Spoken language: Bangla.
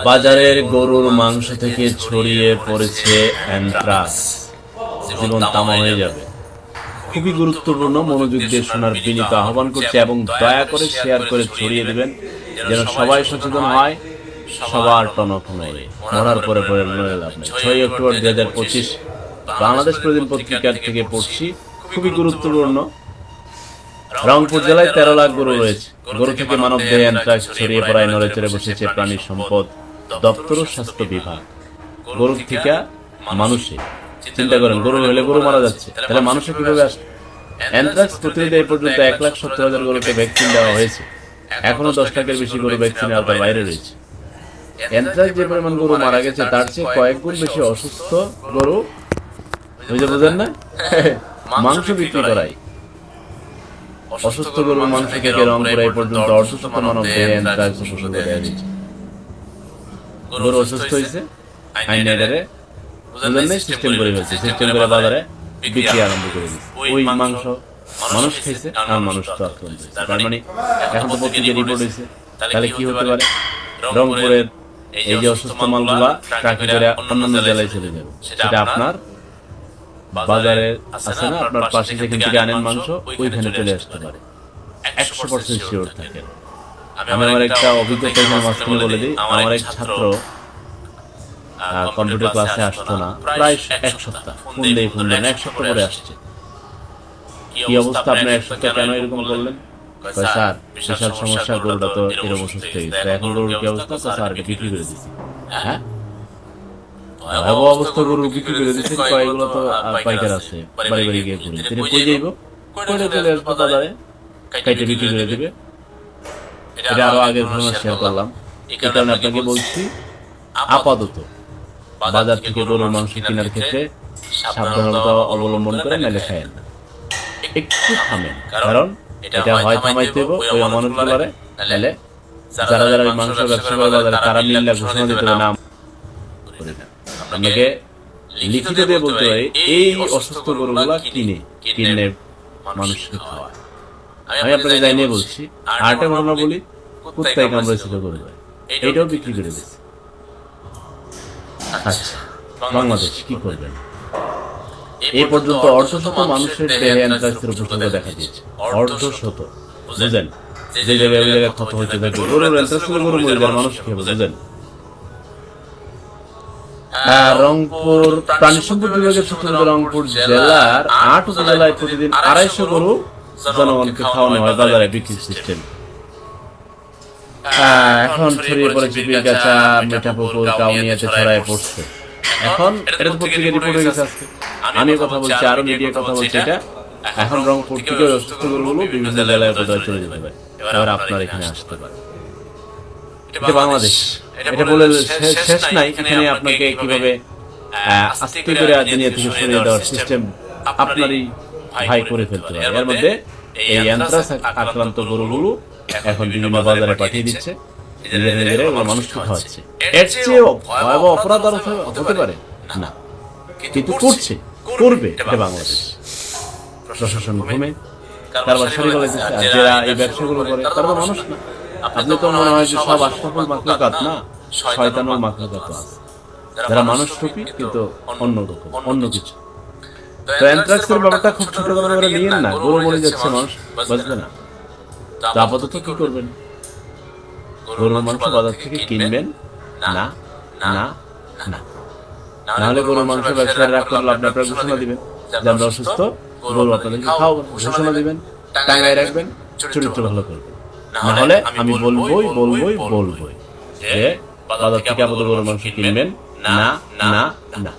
বাজারের গরুর মাংস থেকে ছড়িয়ে পড়েছে অ্যানথ্রাক্স, জীবন তামা হয়ে যাবে। খুবই গুরুত্বপূর্ণ, মনোযোগ দিয়ে শোনার বিনীত আহ্বান করছে এবং দয়া করে শেয়ার করে ছড়িয়ে দিবেন যেন সবাই সচেতন হয়, সবার টনক নয়, মরার পরে পরে নড়ে লাভ নেই। 6 অক্টোবর 2025 বাংলাদেশ প্রতিদিন পত্রিকার থেকে পড়ছি, খুবই গুরুত্বপূর্ণ। রংপুর জেলায় 13 লাখ গরু রয়েছে। গরু থেকে মানব দেহে অ্যানথ্রাক্স ছড়িয়ে পড়ায় নড়ে চড়ে বসেছে প্রাণী সম্পদ দপ্তর ও স্বাস্থ্য বিভাগ। গরুর থেকে মানুষে, চিন্তা করেন, গরু হলে গরু মারা যাচ্ছে, তাহলে মানুষে কিভাবে আসে? অ্যানথ্রাক্স প্রতিরোধে এই পর্যন্ত 1,70,000 গরুকে ভ্যাকসিন দেওয়া হয়েছে। এখনো 10 লাখের বেশি গরু ভ্যাকসিনের আওতার বাইরে রয়েছে। অ্যানথ্রাক্স যে পরিমাণ গরু মারা গেছে তার চেয়ে কয়েক গুণ বেশি অসুস্থ গরু, বুঝেন না, মাংস বিক্রি করাই। অসুস্থ গরুর মাংস থেকে রংপুর এই পর্যন্ত অসুস্থ মানব দেহে অ্যানথ্রাক্স ওষুধ দেওয়া হয়েছে। গরু অসুস্থ হয়েছে, আইন এটারে সিস্টেম করে ফেলছে, সিস্টেম করে বাজারে বিক্রি আরম্ভ করে দিচ্ছে। ওই মাংস মানুষ খাইছে আর মানুষ তো আক্রান্ত হয়েছে। তার মানে এখন তো পত্রিকায় রিপোর্ট হয়েছে, তাহলে কি হতে পারে? রংপুরের এই যে অসুস্থ মালগুলা ট্রাকে করে অন্যান্য জেলায় চলে যাবে। সেটা আপনার বাজারে আছে না, আপনার পাশে যেখান থেকে আনেন মাংস, ওইখানে চলে আসতে পারে। 100% শিওর থাকেন। আমি আমার একটা অভিজ্ঞতা মাঝখানে বলে দিই। আমার এক ছাত্র কম্পিউটার ক্লাসে আসতো না প্রায় 1 সপ্তাহ, ফোন দেন 1 সপ্তাহ পরে আসছে। কি অবস্থা আপনার? 1 সপ্তাহ কেন এরকম করলেন? স্যার বিশাল সমস্যা, গরুটা তো এরকম অসুস্থ হয়ে গেছে। এখন গরুর কি অবস্থা? স্যার এটা বিক্রি করে দিচ্ছি। হ্যাঁ, ভয়াবহ অবস্থা, গরু বিক্রি করে দিচ্ছেন। কয়েকগুলো তো পাইকার আছে, বাড়ি বাড়ি গিয়ে ঘুরে তিনি কই যাইব, কইলে চলে আসবো বাজারে, কাইটে বিক্রি করে দিবে। এটা আরো আগের ঘটনা শেয়ার করলাম, এই কারণে আপনাকে বলছি আপাতত বাজার থেকে গরুর মাংস কেনার ক্ষেত্রে সাবধানতা অবলম্বন করে নাইলে খায়েন না, একটু থামেন। কারণ এটা হয় থামাইতে হবে ওই অমানুষগুলারে, নাইলে যারা যারা ওই মাংস ব্যবসা করে বাজারে তারা মিল্লা ঘোষণা দিতে হবে না। আপনাকে লিখিত দিয়ে বলতে হয় এই অসুস্থ গরুগুলা কিনে মানুষকে খাওয়ায়। আমি আপনাকে যাই নিয়ে বলছি, আরেকটা ঘটনা বলি, কুত্তায় কামড়েছিল গরু, এইটাও বিক্রি করে দিচ্ছে। আচ্ছা, বাংলাদেশ কি করবেন? এই পর্যন্ত অর্ধশত মানুষের দেহে অ্যানথ্রাক্সের উপসর্গ দেখা দিয়েছে। অর্ধশত, বুঝেন? যে জায়গায় ওই জায়গায় ক্ষত হইতে থাকে, গরুর অ্যানথ্রাক্সের গরু মরে যায়, মানুষ খেয়ে, বুঝেন? রংপুর প্রাণী সম্পদ বিভাগের সূত্র, রংপুর জেলার 8 উপজেলায় প্রতিদিন 250 গরু জনগণকে খাওয়ানো হয় বাজারে বিক্রির সিস্টেম। এখন ছড়িয়ে পড়েছে পীরগাছা, মিঠাপুকুর, কাউনিয়াতে ছড়ায় পড়ছে। এখন এটা তো পত্রিকায় রিপোর্ট হয়ে গেছে আজকে। আমি কথা বলছি, আরো মিডিয়া কথা বলছে, এটা এখন রংপুর থেকে অসুস্থ গরুগুলো বিভিন্ন জেলায় বোধহয় চলে যেতে পারে, এবার আপনার এখানে আসতে পারে। এটা বাংলাদেশ, এটা বলে শেষ নাই। এখানে আপনাকে কিভাবে আস্তে করে দুনিয়া থেকে সরিয়ে দেওয়ার সিস্টেম আপনারই ভাই করে ফেলতে পারে। এর মধ্যে এই অ্যানথ্রাক্স আক্রান্ত গরুগুলো এখন বিভিন্ন বাজারে পাঠিয়ে দিচ্ছে, নিজেরা মানুষকে খাওয়াচ্ছে। এর চেয়ে ভয়াবহ অপরাধ আরো হতে পারে না, কিন্তু করবে। এটা বাংলাদেশ। প্রশাসন ঘুমে, কারবার সারি বলেছে, যারা এই ব্যবসাগুলো করে তারা তো মানুষ না। আপনি তো মনে হয় যে সব আশরাফুল মাখলুকাত না, শয়তানুল মাখলুকাত আছে, যারা মানুষ টুপি কিন্তু অন্য রকম, অন্য কিছু। তো অ্যানথ্রাক্সের ব্যাপারটা খুব ছোট করে নিয়েন না, গরু মরে যাচ্ছে, মানুষ বাঁচবে না। তো আপাতত কি করবেন? গরুর মাংস বাজার থেকে কিনবেন না, না, না। নাহলে গরুর মাংস ব্যবসায়ীরা করলে আপনারা ঘোষণা দিবেন যে আমরা অসুস্থ, গরু আপনাদেরকে খাওয়াবো, ঘোষণা দিবেন, টাঙ্গায় রাখবেন, চরিত্র ভালো করবেন। নাহলে আমি বলবই যে বাজার থেকে আপাতত গরুর মাংস কিনবেন না, না, না।